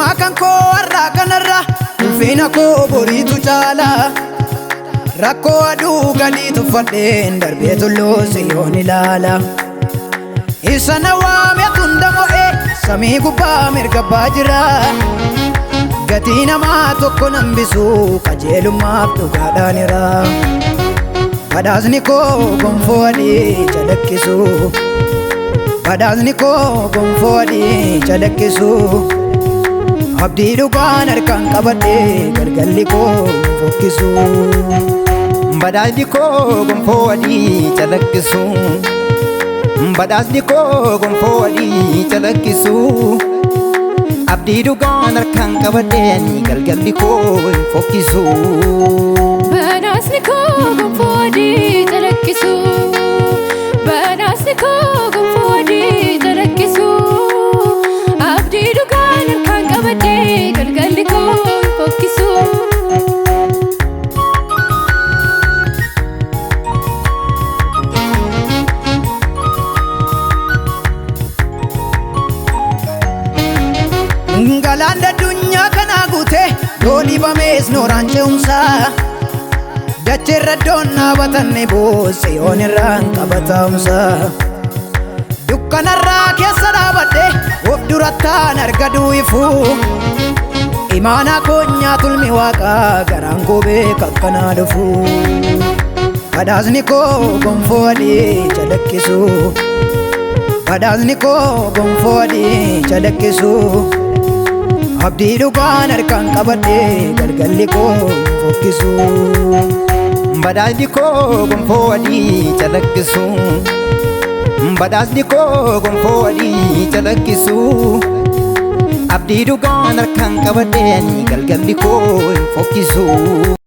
Gumaa kan koo har'aa kanarra ulfina koo boriitu caala. Rakkoo aduu galii tuffadheen darbee tulluu Siyoon ilaala. Isa na waame tunda mo'ee samii gubbaa mirga abbaa jira. Gatii namaa tokko nambisu qajeelummaaf dhugaadhaanira. Badhaasni koo gonfoo adii calaqqisu. Badhaasni koo gonfoo adii calaqqisu. Abdii dhugaan harkaan qabadhee galgalli koo fokkisu. Badhaasni koo gonfoo adii calaqqisu. Badhaasni koo gonfoo adii calaqqisu. Abdii dhugaan harkaan qabadheen galgalli koo fokkisu. Badhaasni koo gonfoo adii calaqqisu. Badhaasni koo gonfoo adii calaqqisu. Abdii dhugaan harkaan qabadhee galgalli koo fokkisu. Galaan addunyaa kana guute yoo dhibamees nooraan ce'umsaa. Dacheerra iddoon dhaabatanne boosse yoon irraan qabatamsa. Dukkanarraa keessa dhaabadhe of durattaan argaduu ifu. Imaanaa koonyaa tulmi waaqaa garaan koo beeka akkanaa dhufu. Badhaasni koo gonfoo adii calaqqisu. Badhaasni koo gonfoo adii calaqqisu. Abdii dhugaan harkaan qabadhee galgalli koo fokkisu. Badhaasni koo gonfoo adii calaqqisu. Badhaasni koo gonfoo adii calaqqisu. Abdii dhugaan harkaan qabadheen galgalli koo fokkisu.